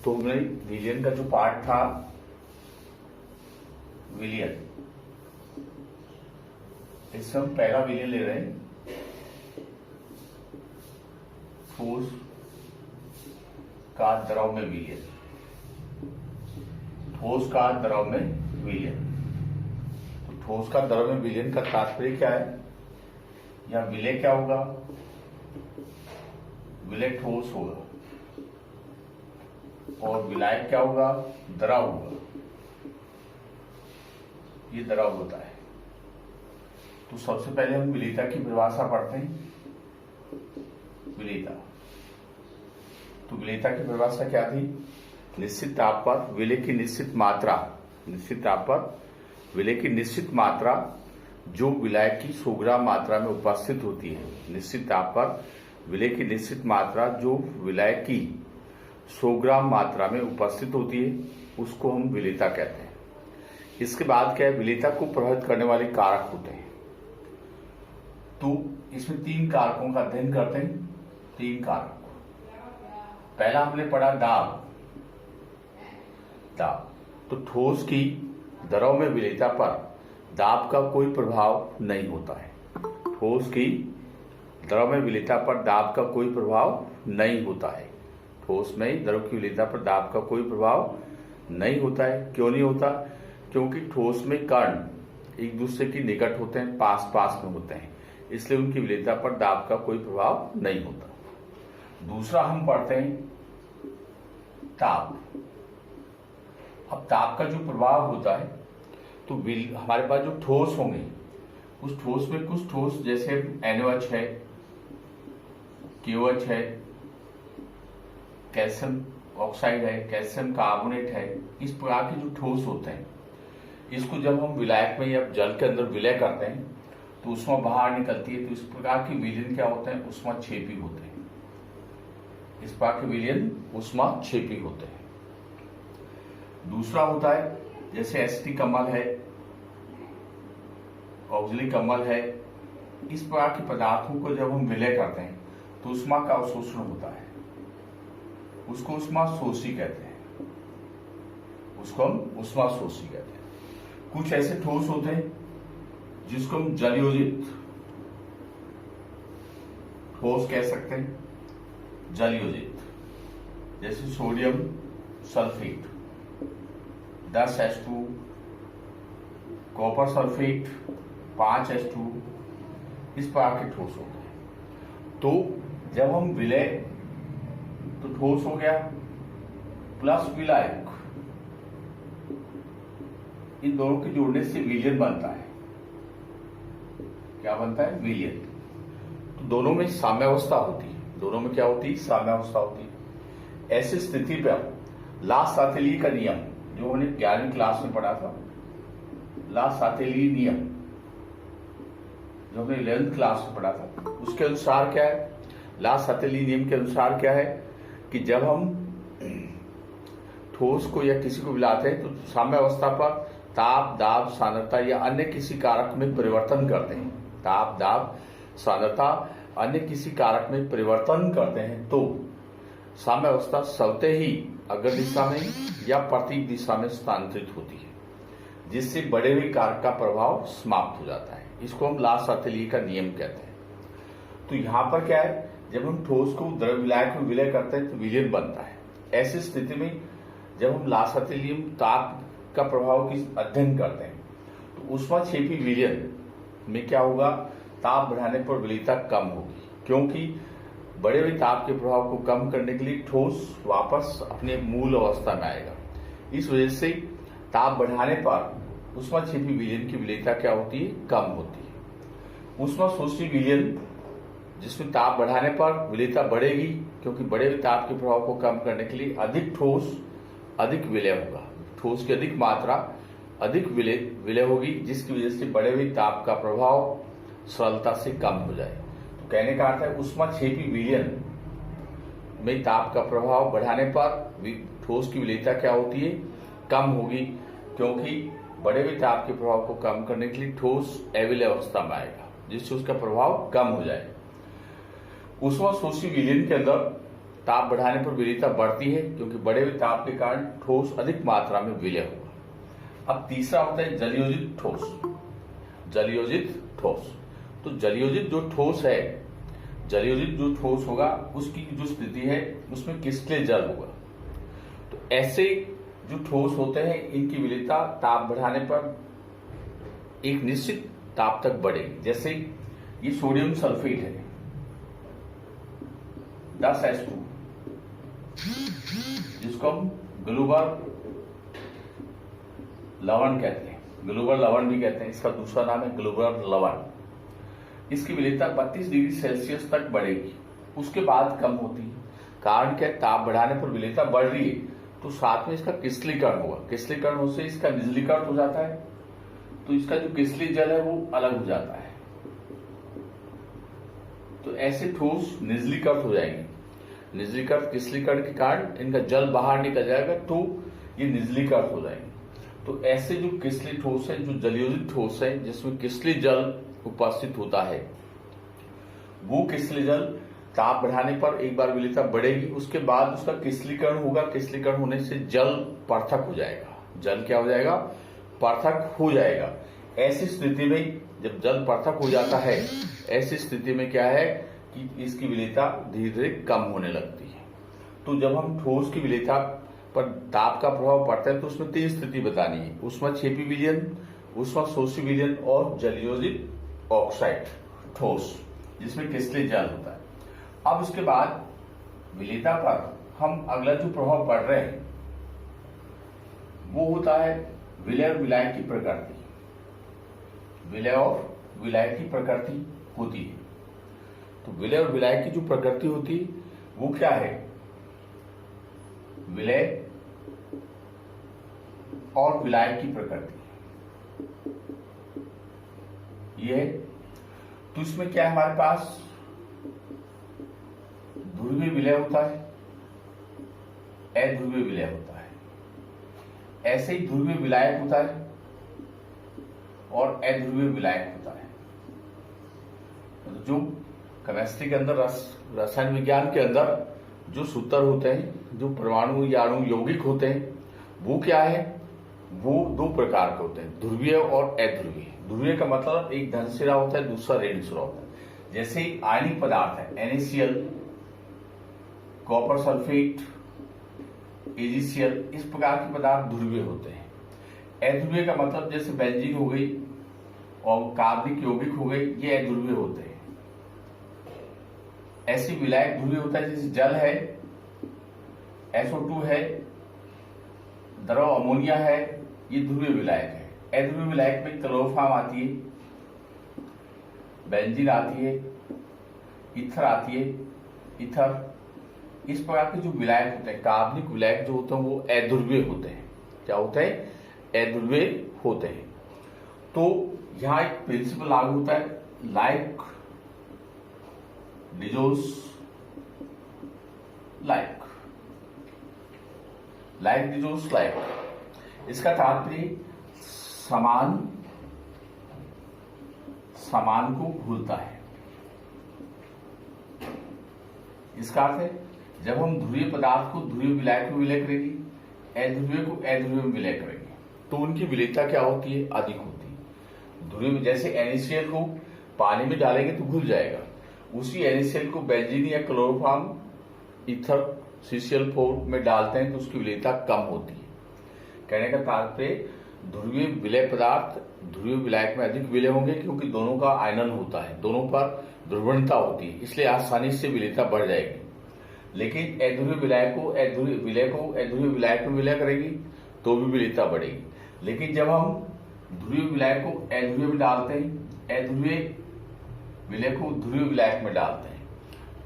तो हमने विलियन का जो पार्ट था, विलियन, इसमें हम पहला विलियन ले रहे हैं, ठोस का द्रव में विलियन, ठोस का द्रव में विलियन। तो ठोस का द्रव में विलियन का तात्पर्य क्या है? यहां विलय क्या होगा? विलय ठोस होगा और विलायक क्या होगा? द्रव होगा। ये द्रव होता है। तो सबसे पहले हम विलेयता की परिभाषा पढ़ते हैं। विलेयता, तो विलेयता की परिभाषा क्या थी? निश्चित ताप पर विलय की निश्चित मात्रा, निश्चित ताप पर विलय की निश्चित मात्रा जो विलायक की 100 ग्राम मात्रा में उपस्थित होती है। निश्चित ताप पर विलय की निश्चित मात्रा जो विलायक की 100 ग्राम मात्रा में उपस्थित होती है, उसको हम विलेयता कहते हैं। इसके बाद क्या है? विलेयता को प्रभावित करने वाले कारक होते हैं। तो इसमें 3 कारकों का अध्ययन करते हैं। 3 कारक। पहला हमने पढ़ा दाब। दाब, तो ठोस की द्रव में विलेयता पर दाब का कोई प्रभाव नहीं होता है। ठोस की द्रव में विलेयता पर दाब का कोई प्रभाव नहीं होता है। ठोस में द्रव की विलेयता पर दाब का कोई प्रभाव नहीं होता है। क्यों नहीं होता? क्योंकि ठोस में कण एक दूसरे के निकट होते हैं, पास पास में होते हैं, इसलिए उनकी विलेयता पर दाब का कोई प्रभाव नहीं होता। दूसरा हम पढ़ते हैं ताप। अब ताप का जो प्रभाव होता है, तो हमारे पास जो ठोस होंगे, उस ठोस में कुछ ठोस जैसे NaOH है, KOH है, कैल्शियम ऑक्साइड है, कैल्शियम कार्बोनेट है, इस प्रकार के जो ठोस होते हैं, इसको जब हम विलायक में या जल के अंदर विलय करते हैं तो ऊष्मा बाहर निकलती है। तो इस प्रकार के विलयन क्या होते हैं? ऊष्माक्षेपी होते हैं। इस प्रकार के विलयन ऊष्माक्षेपी होते हैं। दूसरा होता है जैसे एसिटिक अम्ल है, ऑक्जेलिक अम्ल है, इस प्रकार के पदार्थों को जब हम विलय करते हैं तो ऊष्मा का अवशोषण होता है, उसको ऊष्मा शोषी कहते हैं। उसको हम ऊष्मा शोषी कहते हैं। कुछ ऐसे ठोस होते हैं जिसको हम जलयोजित ठोस कह सकते हैं। जलयोजित, जैसे sodium sulphate 10H2, copper sulphate 5H2, इस प्रकार के ठोस होते हैं। तो जब हम विलय, तो ठोस हो गया प्लस विलायक, इन दोनों के जोड़ने से विलियन बनता है। क्या बनता है? विलियन। तो दोनों में साम्यावस्था होती है। दोनों में क्या होती है? साम्यावस्था होती है। ऐसी स्थिति पर ला-साथेली का नियम, जो हमने 11वीं क्लास में पढ़ा था, ला-साथेली नियम जो हमने 11th क्लास में पढ़ा था, उसके अनुसार क्या है? ला-साथेली नियम के अनुसार क्या है कि जब हम ठोस को या किसी को मिलाते हैं तो साम्यावस्था पर ताप, दाब, सांद्रता या अन्य किसी कारक में परिवर्तन करते हैं। ताप, दाब, सांद्रता अन्य किसी कारक में परिवर्तन करते हैं तो साम्यावस्था स्वतः ही अग्र दिशा में या प्रतीक दिशा में स्थानांतरित होती है, जिससे बढ़े हुए कारक का प्रभाव समाप्त हो जाता है। इसको हम ला-साथेली का नियम कहते हैं। तो यहां पर क्या है? जब हम ठोस को द्रव विलायक में विलय करते हैं तो विलियन बनता है। ऐसी स्थिति में जब हम ला-साथेली ताप का प्रभाव की अध्ययन करते हैं तो ऊष्माक्षेपी विलयन में क्या होगा? ताप बढ़ाने पर विलेयता कम होगी, क्योंकि बढ़े हुए ताप के प्रभाव को कम करने के लिए ठोस वापस अपने मूल अवस्था में आएगा। इस वजह से ताप बढ़ाने पर ऊष्माक्षेपी विलयन की विलेयता क्या होती है? कम होती है। ऊष्माशोषी विलयन, जिसमें ताप बढ़ाने पर विलेयता बढ़ेगी, क्योंकि बढ़े हुए ताप के प्रभाव को कम करने के लिए अधिक ठोस अधिक विलय होगा। ठोस की अधिक मात्रा अधिक विलय होगी, जिसकी वजह से बढ़े हुए ताप का प्रभाव सरलता से कम हो जाए। तो कहने का अर्थ है ऊष्माक्षेपी विलयन में ताप का प्रभाव बढ़ाने पर ठोस की विलेयता क्या होती है? कम होगी, क्योंकि बढ़े हुए ताप के प्रभाव को कम करने के लिए ठोस अविलय अवस्था में आएगा, जिससे उसका प्रभाव कम हो जाए। ऊष्माशोषी विलयन के अंदर ताप बढ़ाने पर विलेयता बढ़ती है, क्योंकि बढ़े हुए ताप के कारण ठोस अधिक मात्रा में विलय होगा। अब तीसरा होता है जलयोजित ठोस। जलयोजित ठोस, तो जलयोजित जो ठोस है, जलयोजित जो ठोस होगा उसकी जो स्थिति है उसमें क्रिस्टलीय जल होगा। तो ऐसे जो ठोस होते हैं इनकी विलेयता ताप बढ़ाने पर एक निश्चित ताप तक बढ़ेगी। जैसे ये सोडियम सल्फेट है 10H2, जिसको हम ग्लूबर लवण कहते हैं, ग्लूबर लवण भी कहते हैं, इसका दूसरा नाम है ग्लूबर लवण। इसकी विलेयता 32 डिग्री सेल्सियस तक बढ़ेगी, उसके बाद कम होती है। कारण क्या है, ताप बढ़ाने पर विलेयता बढ़ रही है तो साथ में इसका क्रिस्टलीकरण होगा। क्रिस्टलीकरण होने से इसका निर्जलीकरण हो जाता है, तो इसका जो क्रिस्टलीय जल है वो अलग हो जाता है। तो ऐसे ठोस निर्जलीकृत हो जाएंगे। निर्जलीकृत क्रिस्टलीकरण के कारण इनका जल बाहर निकल जाएगा, तो ये निर्जलीकृत हो जाएंगे। तो ऐसे जो क्रिस्टलीय ठोस है, जो जलयोजित ठोस है जिसमें क्रिस्टलीय जल उपस्थित होता है, वो क्रिस्टलीय जल ताप बढ़ाने पर एक बार विलेयता बढ़ेगी, उसके बाद उसका क्रिस्टलीकरण होगा। क्रिस्टलीकरण होने से जल पृथक हो जाएगा। जल क्या हो जाएगा, पृथक हो जाएगा। ऐसी स्थिति में जब जल पृथक हो जाता है, ऐसी स्थिति में क्या है कि इसकी विलेयता धीरे धीरे कम होने लगती है। तो जब हम ठोस की विलेयता पर ताप का प्रभाव पड़ता है तो उसमें 3 स्थिति बतानी है: ऊष्माक्षेपी विलयन, ऊष्माशोषी विलयन और जलयोजित ऑक्साइड ठोस जिसमें क्रिस्टलीय जल होता है। अब उसके बाद विलेयता पर हम अगला जो प्रभाव पड़ रहे हैं वो होता है विलय और विलायक की प्रकृति। विलय और विलायक की प्रकृति होती है। तो विलय और विलायक की जो प्रकृति होती है वो क्या है, विलय और विलायक की प्रकृति ये है। तो इसमें क्या है, हमारे पास ध्रुवीय विलय होता है, अध्रुवीय विलय होता है। ऐसे ही ध्रुवीय विलायक होता है और अध्रुवीय विलायक होता है। जो केमिस्ट्री के अंदर, रसायन विज्ञान के अंदर जो सूत्र होते हैं, जो परमाणु या अणु यौगिक होते हैं, वो क्या है, वो 2 प्रकार के होते हैं, ध्रुवीय और अध्रुवीय। ध्रुवीय का मतलब एक धन सिरा होता है, दूसरा ऋण सिरा होता है। जैसे आयनिक पदार्थ है NaCl, कॉपर सल्फेट, AgCl, इस प्रकार के पदार्थ ध्रुवीय होते हैं। अध्रुवीय का मतलब जैसे बेंजीन हो गई और कार्बनिक यौगिक हो गई, ये अध्रुवीय होते हैं। ऐसी विलायक ध्रुवीय होता है, जैसे जल है, SO2 है, द्रव अमोनिया है, ये ध्रुवीय विलायक है। अध्रुवीय विलायक में क्लोरोफॉर्म आती है, बेंजीन आती है, ईथर आती है, ईथर। इस प्रकार के जो विलायक होते हैं, कार्बनिक विलायक जो होते हैं वो अध्रुवीय होते हैं। क्या होते हैं, अध्रुवीय होते हैं। तो यहां एक प्रिंसिपल लागू होता है, लाइक डिजोस लाइक, लाइक डिजोस लाइक। इसका तात्पर्य समान समान को भूलता है। इसका अर्थ है जब हम ध्रुवीय पदार्थ को ध्रुवीय विलायक में विलय करेंगे, अध्रुवीय को अध्रुवीय में विलय करेंगे, तो उनकी विलेयता क्या होती है, अधिक होती है। ध्रुवीय जैसे NaCl को पानी में डालेंगे तो घुल जाएगा, उसी NaCl को बेंजीन या क्लोरोफॉर्म ईथर CCl4 में डालते हैं तो उसकी विलेयता कम होती है। कहने का तात्पर्य ध्रुवीय विलय पदार्थ ध्रुवीय विलायक में अधिक विलय होंगे, क्योंकि दोनों का आयनन होता है, दोनों पर ध्रुवणता होती है, इसलिए आसानी से विलेयता बढ़ जाएगी। लेकिन अध्रुवीय विलायक को अध्रुवीय विलायक में विलय करेगी तो भी विलेयता बढ़ेगी। लेकिन जब हम ध्रुवीय विलायक को अध्रुवीय में डालते हैं, अध्रुवीय विलय को ध्रुवीय विलायक में डालते हैं,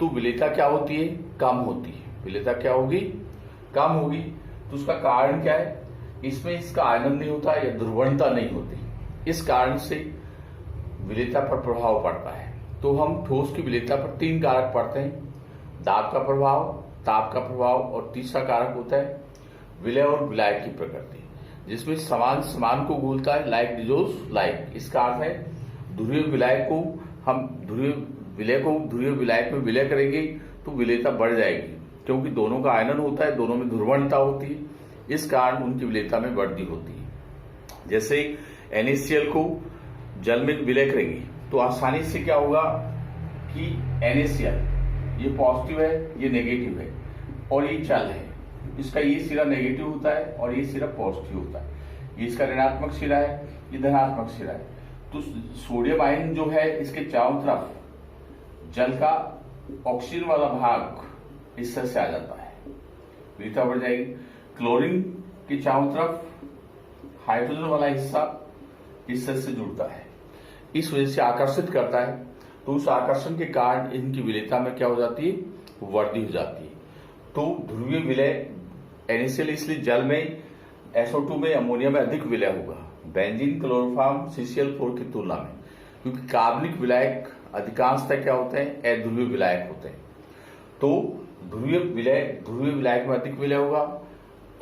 तो विलेयता क्या होती है, कम होती है। विलेयता क्या होगी, कम होगी। तो उसका कारण क्या है, इसमें इसका आयनन नहीं होता या ध्रुवणता नहीं होती, इस कारण से विलेयता पर प्रभाव पड़ता है। तो हम ठोस की विलेयता पर 3 कारक पड़ते हैं, दाब का प्रभाव, ताप का प्रभाव और तीसरा कारक होता है विलय और विलायक की प्रकृति, जिसमें समान समान को घूलता है, लाइक डिजोस लाइक। इसका अर्थ है ध्रुवीय विलायक को हम ध्रुवीय विलय को ध्रुवीय विलायक में विलय करेंगे तो विलेयता बढ़ जाएगी, क्योंकि दोनों का आयनन होता है, दोनों में ध्रुवणता होती है, इस कारण उनकी विलेयता में वृद्धि होती है। जैसे NaCl को जल में विलय करेंगे तो आसानी से क्या होगा कि NaCl ये पॉजिटिव है, ये नेगेटिव है, और ये जल है, इसका ये सिरा नेगेटिव होता है और ये सिरा पॉजिटिव होता है, ये इसका ऋणात्मक सिरा है, ये धनात्मक सिरा है। तो सोडियम आयन जो है इसके चारों तरफ जल का ऑक्सीजन वाला भाग इस तरह से आ जाता है, विलेयता बढ़ जाएगी। क्लोरीन के चारों तरफ हाइड्रोजन वाला हिस्सा इस तरह से जुड़ता है, इस वजह से आकर्षित करता है, तो उस आकर्षण के कारण इनकी विलेयता में क्या हो जाती है, वृद्धि हो जाती है। तो ध्रुवीय विलय NaCl इसलिए जल में SO2 में अमोनिया में अधिक विलय होगा बेंजीन क्लोरोफॉर्म CCl4 की तुलना में, क्योंकि कार्बनिक विलायक अधिकांशतः क्या होते हैं, अध्रुवीय विलायक होते हैं। तो ध्रुवीय विलायक में अधिक विलय होगा,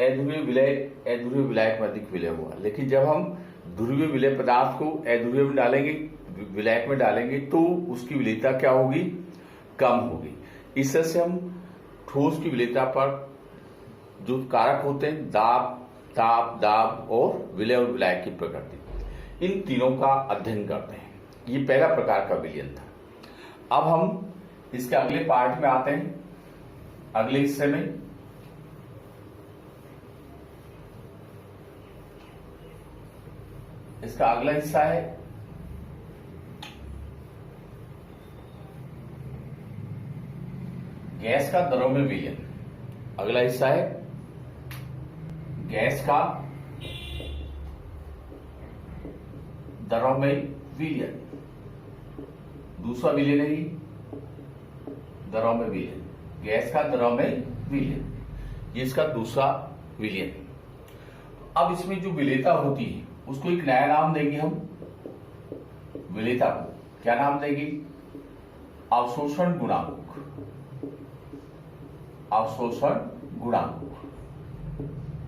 अध्रुवीय विलायक में अधिक विलय होगा। लेकिन जब हम ध्रुवीय विलय पदार्थ को अध्रुवीय में डालेंगे, विलायक में डालेंगे, तो उसकी विलेयता क्या होगी, कम होगी। इस तरह से हम ठोस की विलेयता पर जो कारक होते हैं, दाब और विलय और विलायक की प्रकृति, इन तीनों का अध्ययन करते हैं। ये पहला प्रकार का विलयन था। अब हम इसके अगले पार्ट में आते हैं, अगले हिस्से में। इसका अगला हिस्सा है गैस का दरों में विलयन। अगला हिस्सा है गैस का दरों में विलयन। दूसरा विलयन है दरों में विलयन, गैस का दरों में विलयन, ये इसका दूसरा विलयन। अब इसमें जो विलेयता होती है उसको एक नया नाम देंगे हम, विलेयता को क्या नाम देंगे, अवशोषण गुणांक। अवशोषण गुणांक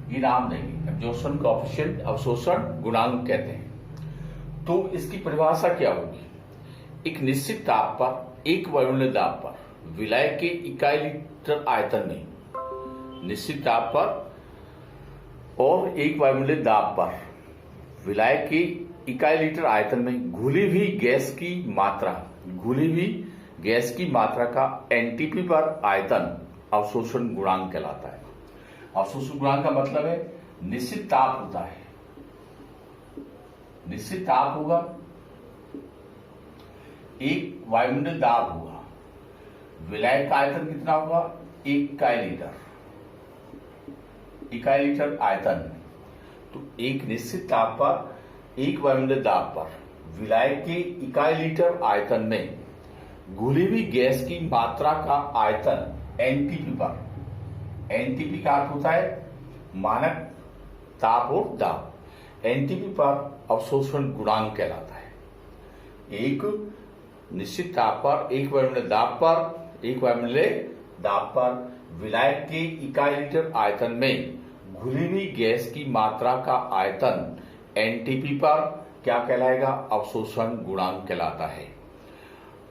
ये नाम देंगे, एब्जॉर्प्शन कोएफिशिएंट, अवशोषण गुणांक कहते हैं। तो इसकी परिभाषा क्या होगी, एक निश्चित ताप पर, एक वायुमंडलीय दाब पर विलाय के इकाई लीटर आयतन में, निश्चित ताप पर और एक वायुमंडलीय दाब पर विलाय के इकाई लीटर आयतन में घुली हुई गैस की मात्रा का एनटीपी पर आयतन अवशोषण गुणांक कहलाता है। अवशोषण गुणांक का मतलब है निश्चित ताप होता है, निश्चित ताप होगा, एक वायुमंडलीय दाब होगा, विलाय का आयतन कितना होगा, एक इकाई लीटर आयतन। तो एक निश्चित ताप पर, एक वायुमंडलीय दाब पर विलाय के इकाई लीटर आयतन में घुली हुई गैस की मात्रा का आयतन एनटीपी पर, एनटीपी का अर्थ होता है मानक ताप और दाब, एनटीपी पर अवशोषण गुणांक कहलाता है। एक निश्चित ताप पर, एक वायुमंडलीय दाब पर विलायक के इकाई लीटर आयतन में घुली हुई गैस की मात्रा का आयतन एनटीपी पर क्या कहलाएगा, अवशोषण गुणांक कहलाता है।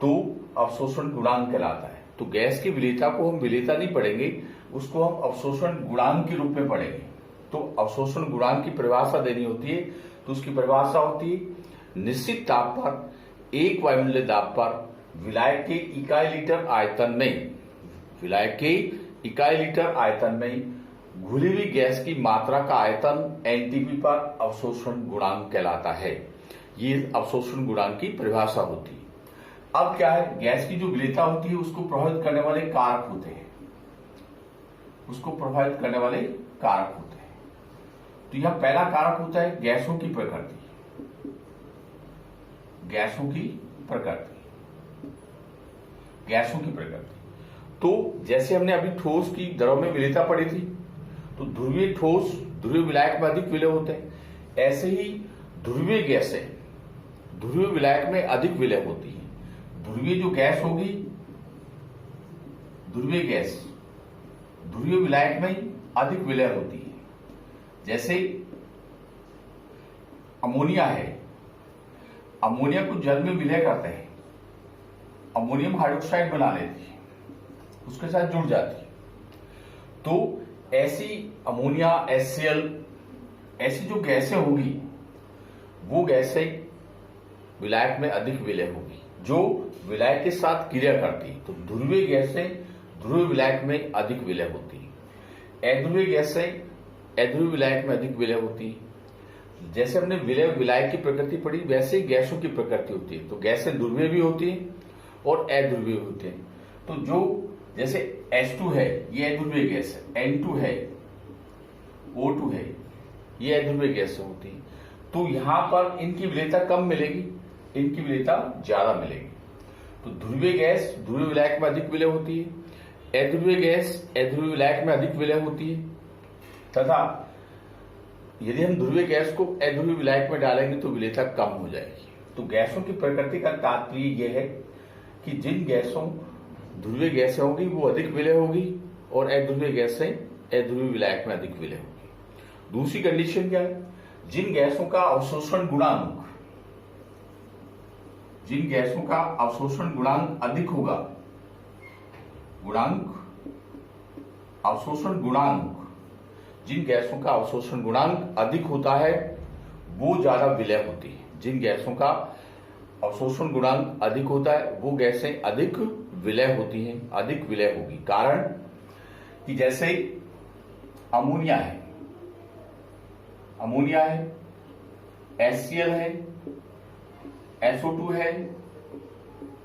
तो अवशोषण गुणांक कहलाता है। तो गैस की विलेयता को हम विलेयता नहीं पढ़ेंगे, उसको हम अवशोषण गुणांक के रूप में पढ़ेंगे। तो अवशोषण गुणांक की परिभाषा देनी होती है, तो उसकी परिभाषा होती है निश्चित ताप पर, एक वायुमंडलीय दाब पर विलाय के इकाई लीटर आयतन में घुली हुई गैस की मात्रा का आयतन एनटीपी पर अवशोषण गुणांक कहलाता है। ये अवशोषण गुणांक की परिभाषा होती है। अब क्या है, गैस की जो विलेयता होती है उसको प्रभावित करने वाले कारक होते हैं, तो यह पहला कारक होता है गैसों की प्रकृति। तो जैसे हमने अभी ठोस की दरों में विलेयता पढ़ी थी, तो ध्रुवीय विलायक में अधिक विलय होते हैं, ऐसे ही ध्रुवीय गैसें ध्रुवीय विलायक में अधिक विलय होती है। ध्रुवीय जो गैस होगी, ध्रुवीय विलायक में अधिक विलय होती है। जैसे अमोनिया है, अमोनिया को जल में विलय करते हैं, अमोनियम हाइड्रोक्साइड बना लेती है, उसके साथ जुड़ जाती है। तो ऐसी अमोनिया HCl ऐसी जो गैसें होगी वो गैसें विलायक में अधिक विलय होगी जो विलायक के साथ क्रिया करती है। तो ध्रुवीय गैसें ध्रुवीय विलायक में अधिक विलय होती है। अध्रुवीय गैसें अध्रुवीय विलायक में अधिक विलय होती है। जैसे हमने विलय विलायक की प्रकृति पढ़ी वैसे ही गैसों की प्रकृति होती है। तो गैसें ध्रुवीय भी होती है और अध्रुवीय होती है। तो जो जैसे H2 है ये अध्रुवीय गैस है, N2 है, O2 है, ये अध्रुवीय गैसें होती है। तो यहां पर इनकी विलेयता कम मिलेगी, इनकी विलेयता ज्यादा मिलेगी। तो ध्रुवीय गैस ध्रुवीय विलायक में अधिक विलय होती है, अध्रुवीय गैस अध्रुवीय विलायक में अधिक विलय होती है। तथा यदि हम ध्रुवीय गैस को अध्रुवीय विलायक में डालेंगे तो विलेयता कम हो जाएगी। तो गैसों की प्रकृति का तात्पर्य यह है कि जिन गैसों ध्रुवीय गैसें होगी वो अधिक विलय होगी और अध्रुवीय गैसें अध्रुवीय विलायक में अधिक विलय होगी। दूसरी कंडीशन क्या है, जिन गैसों का अवशोषण गुणांक अधिक होगा, अवशोषण गुणांक जिन गैसों का अवशोषण गुणांक अधिक होता है वो ज्यादा विलय होती है। जिन गैसों का अवशोषण गुणांक अधिक होता है वो गैसें अधिक विलय होती हैं, अधिक विलय होगी। कारण कि जैसे अमोनिया है HCl है, SO2 है,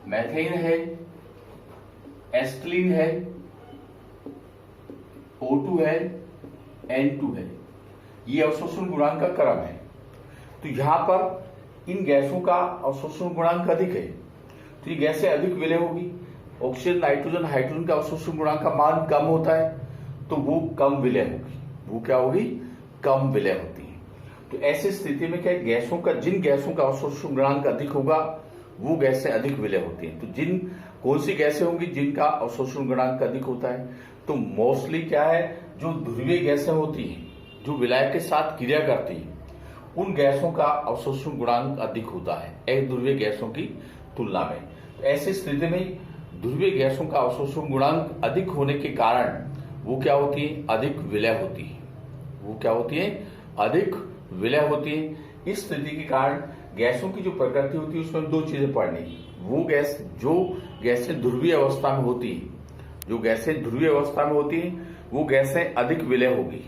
मैथेन है, एस्टिलीन है, O2 है, N2 है। ये अवशोषण गुणांक का क्रम है। तो यहां पर इन गैसों का अवशोषण गुणांक अधिक है तो ये गैसें अधिक विलय होगी। ऑक्सीजन नाइट्रोजन हाइड्रोजन का अवशोषण गुणांक का मान कम होता है तो वो कम विलय होगी। वो क्या होगी, कम विलय होती है। तो ऐसी स्थिति में क्या गैसों का जिन गैसों का अवशोषण गुणांक अधिक होगा वो गैसें अधिक विलय होती हैं। तो जिन कौन सी गैसें होंगी जिनका अवशोषण गुणांक अधिक होता है, तो मोस्टली क्या है, जो ध्रुवीय गैसें होती हैं जो विलायक के साथ क्रिया करती हैं उन गैसों का अवशोषण गुणांक अधिक होता है अध्रुवीय गैसों की तुलना में। तो ऐसी स्थिति में ध्रुवीय गैसों का अवशोषण गुणांक अधिक होने के कारण वो क्या होती है, अधिक विलय होती है। वो क्या होती है, अधिक विलय होती है। इस स्थिति के कारण गैसों की जो प्रकृति होती है उसमें दो चीजें पढ़नी है। वो गैस जो गैसें ध्रुवीय अवस्था में होती है, जो गैसें ध्रुवीय अवस्था में होती है वो गैसें अधिक विलय होगी।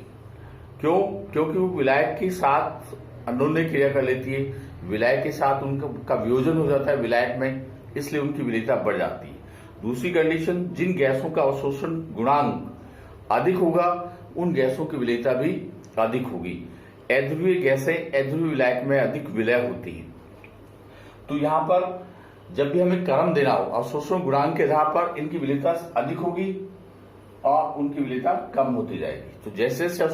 क्यों? क्योंकि वो विलायक के साथ अन्योन्य क्रिया कर लेती है, विलायक के साथ उनका वियोजन हो जाता है विलायक में, इसलिए उनकी विलेयता बढ़ जाती है। दूसरी कंडीशन, जिन गैसों का अवशोषण गुणांक अधिक होगा उन गैसों की विलेयता भी अधिक होगी। अध्रुवीय गैसें अध्रुवीय विलायक में अधिक विलय होती है। तो यहां पर जब भी हमें क्रम देना हो अवशोषण गुणांक के आधार पर इनकी विलेयता अधिक होगी और उनकी विलेयता कम होती जाएगी। तो जैसे जैसे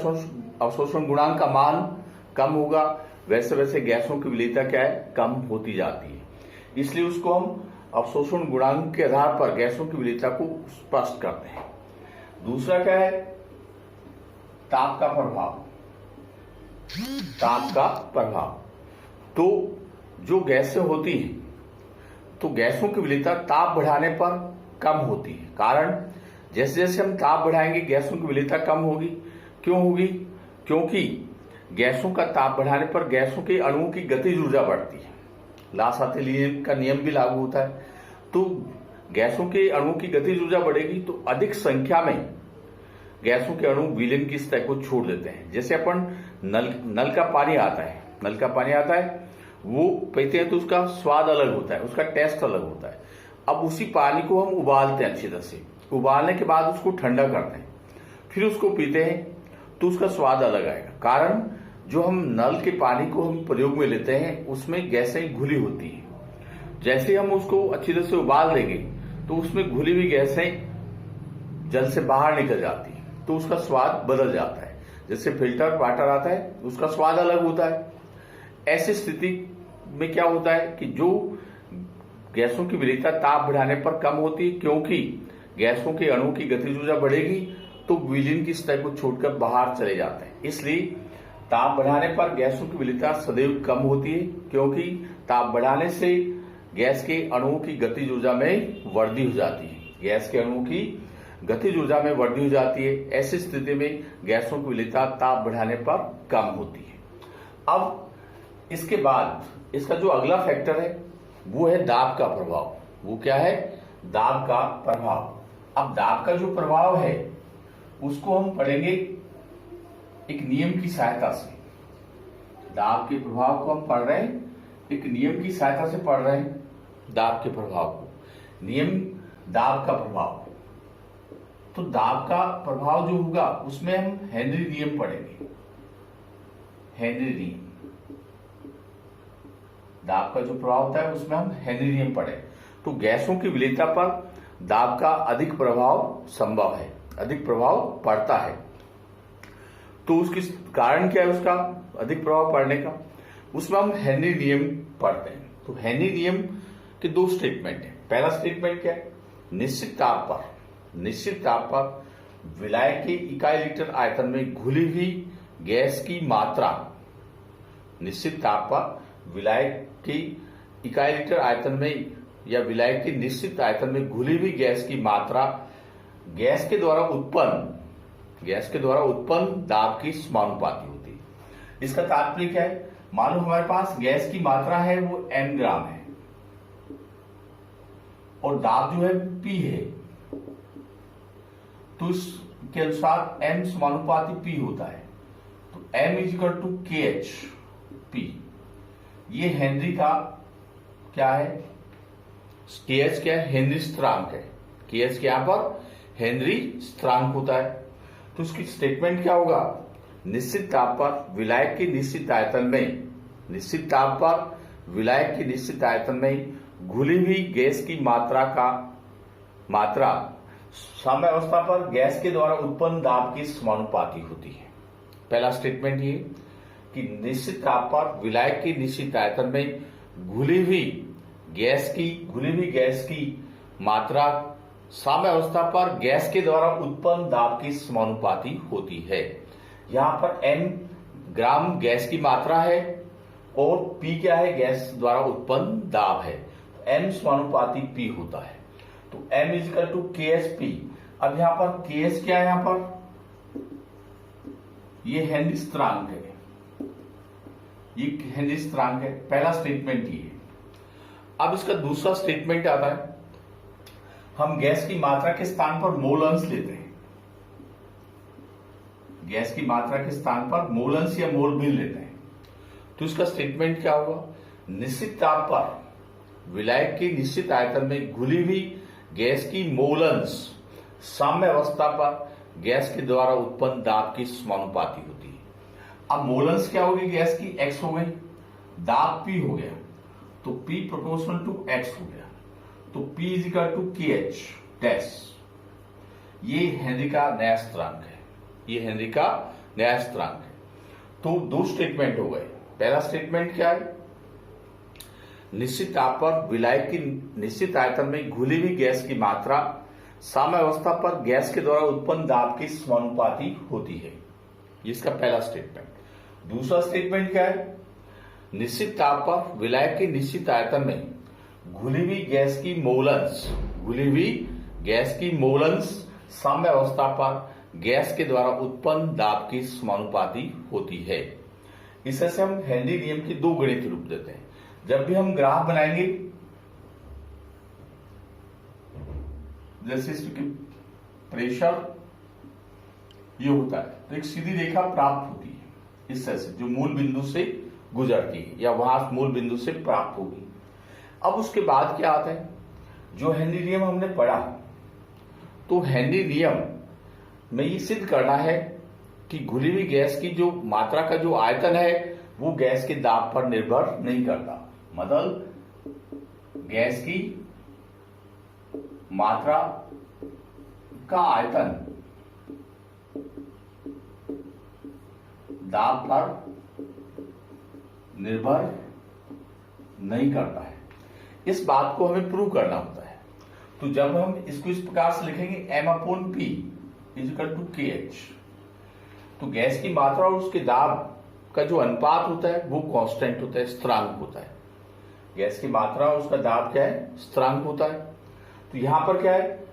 अवशोषण गुणांक का मान कम होगा वैसे वैसे गैसों की विलेयता क्या है, कम होती जाती है। इसलिए उसको हम अवशोषण गुणांक के आधार पर गैसों की विलेयता को स्पष्ट करते हैं। दूसरा क्या है, ताप का प्रभाव। ताप का प्रभाव, तो जो गैसें होती हैं तो गैसों की विलेयता ताप बढ़ाने पर कम होती है। कारण जैसे जैसे हम ताप बढ़ाएंगे गैसों की विलेयता कम होगी। क्यों होगी? क्योंकि गैसों का ताप बढ़ाने पर गैसों के अणुओं की गतिज ऊर्जा बढ़ती है। लासाते का नियम भी लागू होता है। तो गैसों के अणुओं की गतिज ऊर्जा बढ़ेगी तो अधिक संख्या में गैसों के अणु विलयन की सतह को छोड़ देते हैं। जैसे अपन नल का पानी आता है वो पीते हैं तो उसका स्वाद अलग होता है, उसका टेस्ट अलग होता है। अब उसी पानी को हम उबालते हैं अच्छी तरह से, उबालने के बाद उसको ठंडा करते हैं, फिर उसको पीते हैं तो उसका स्वाद अलग आएगा। कारण जो हम नल के पानी को हम प्रयोग में लेते हैं उसमें गैसें घुली होती हैं। जैसे हम उसको अच्छी तरह से उबाल देंगे तो उसमें घुली हुई गैसें जल से बाहर निकल जाती हैं तो उसका स्वाद बदल जाता है। जैसे फिल्टर वाटर आता है उसका स्वाद अलग होता है। ऐसी स्थिति में क्या होता है कि जो गैसों की विलेयता ताप बढ़ाने पर कम होती है, क्योंकि गैसों के अणुओं की गतिज ऊर्जा बढ़ेगी तो विलयन की सतह को छोड़कर बाहर चले जाते हैं। इसलिए ताप बढ़ाने पर गैसों की विलेयता सदैव कम होती है, क्योंकि ताप बढ़ाने से गैस के अणुओं की गतिज ऊर्जा में वृद्धि हो जाती है। गैस के अणुओं की गतिज ऊर्जा में वृद्धि हो जाती है। ऐसी स्थिति में गैसों की विलेयता ताप बढ़ाने पर कम होती है। अब इसके बाद इसका जो अगला फैक्टर है वो है दाब का प्रभाव। वो क्या है? दाब का प्रभाव। अब दाब का जो प्रभाव है उसको हम पढ़ेंगे एक नियम की सहायता से। दाब के प्रभाव को हम पढ़ रहे हैं, एक नियम की सहायता से पढ़ रहे हैं दाब के प्रभाव को। नियम दाब का प्रभाव। तो दाब का प्रभाव जो होगा उसमें हम हेनरी नियम पढ़ेंगे। हेनरी नियम, दाब का जो प्रभाव होता है उसमें हम हेनरी नियम पढ़े। तो गैसों की विलेयता पर दाब का अधिक प्रभाव संभव है, अधिक प्रभाव पड़ता है। तो उसकी कारण क्या है उसका अधिक प्रभाव पड़ने का? उसमें हम हेनरी नियम पढ़ते हैं। तो हेनरी नियम के दो स्टेटमेंट है। पहला स्टेटमेंट क्या है? निश्चित ताप पर विलायक के इकाई लीटर आयतन में घुली हुई गैस की मात्रा, निश्चित ताप पर विलायक की इकाई लीटर आयतन में या विलायक के निश्चित आयतन में घुली हुई गैस की मात्रा गैस के द्वारा उत्पन्न दाब की समानुपाती होती है। इसका तात्पर्य क्या है? मान लो हमारे पास गैस की मात्रा है वो m ग्राम है और दाब जो है P है। तो इसके अनुसार m समानुपाती P होता है। तो m equal to KH P। ये हेनरी का क्या है? KH क्या है? हेनरी स्थिरांक है। KH के यहां पर हेनरी स्थिरांक होता है। तो उसकी स्टेटमेंट क्या होगा? निश्चित ताप पर विलायक के निश्चित आयतन में घुली हुई गैस की मात्रा साम्यावस्था पर गैस के द्वारा उत्पन्न दाब की समानुपाती होती है। पहला स्टेटमेंट ये कि निश्चित ताप पर विलायक के निश्चित आयतन में घुली हुई गैस की मात्रा साम्यावस्था पर गैस के द्वारा उत्पन्न दाब की समानुपाती होती है। यहां पर m ग्राम गैस की मात्रा है और P क्या है? गैस द्वारा उत्पन्न दाब है। m समानुपाती P होता है। तो m इक्वल टू KSP। अब यहां पर KS क्या है? यहां पर ये हेनरी स्थिरांक है, पहला स्टेटमेंट ये है। अब इसका दूसरा स्टेटमेंट आता है, हम गैस की मात्रा के स्थान पर मोल अंश लेते हैं। गैस की मात्रा के स्थान पर मोल अंश या मोल भिन्न लेते हैं। तो इसका स्टेटमेंट क्या होगा? निश्चित ताप पर विलायक के निश्चित आयतन में घुली हुई गैस की मोल अंश साम्य अवस्था पर गैस के द्वारा उत्पन्न दाब की समानुपाती होती है। अब मोल अंश क्या होगी? गैस की x हो गई, दाब P हो गया, तो P प्रोपोर्शनल टू x हो गया। तो P is equal to KH dash. ये हेनरी का नया स्थिरांक है। तो दो स्टेटमेंट हो गए। पहला स्टेटमेंट क्या है? निश्चित ताप पर विलायक की निश्चित आयतन में घुली हुई गैस की मात्रा साम्यावस्था पर गैस के द्वारा उत्पन्न दाब की समानुपाती होती है। इसका पहला स्टेटमेंट। दूसरा स्टेटमेंट क्या है? निश्चित ताप पर विलायक के निश्चित आयतन में घुली हुई गैस की मोलंश साम्यावस्था पर गैस के द्वारा उत्पन्न दाब की समानुपाती होती है। इसे से हम हेनरी नियम की दो गणितीय रूप देते हैं। जब भी हम ग्राफ बनाएंगे, जैसे इसकी प्रेशर ये होता है तो एक सीधी रेखा प्राप्त होती है इस तरह से, जो मूल बिंदु से गुजरती है या वहां मूल बिंदु से प्राप्त होगी। अब उसके बाद क्या आता है? जो हेनरी नियम हमने पढ़ा, तो हेनरी नियम में ये सिद्ध करना है कि घुली हुई गैस की जो मात्रा का जो आयतन है वो गैस के दाब पर निर्भर नहीं करता। मतलब गैस की मात्रा का आयतन दाब पर निर्भर नहीं करता है। इस बात को हमें प्रूव करना होता है। तो जब हम इसको इस प्रकार से लिखेंगे m/P इक्वल टू KH, तो गैस की मात्रा और उसके दाब का जो अनुपात होता है वो कांस्टेंट होता है, स्थिरांक होता है। गैस की मात्रा और उसका दाब क्या है? स्थिरांक होता है। तो यहां पर क्या है?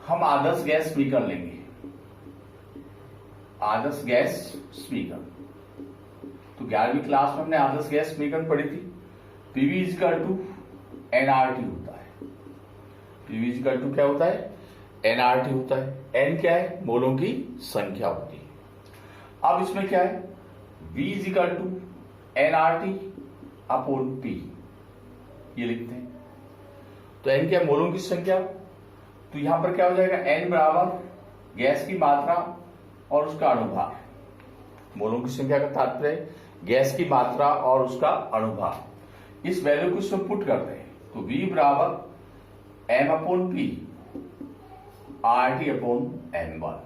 हम आदर्श गैस समीकरण लेंगे। आदर्श गैस समीकरण, तो 11वीं क्लास में हमने आदर्श गैस समीकरण पढ़ी थी। पीवी इक्वल टू एनआरटी होता है। पीवी इक्वल टू क्या होता है? एनआरटी होता है। एन क्या है? मोलों की संख्या होती है। अब इसमें क्या है? V equal to NRT upon P, ये लिखते हैं। तो एन क्या है? मोलों की संख्या। तो यहां पर क्या हो जाएगा? एन बराबर गैस की मात्रा और उसका अनुभार। मोलों की संख्या का तात्पर्य गैस की मात्रा और उसका अनुभार। इस वैल्यू को इसमें पुट करते हैं, तो V बराबर M upon P R T upon M1।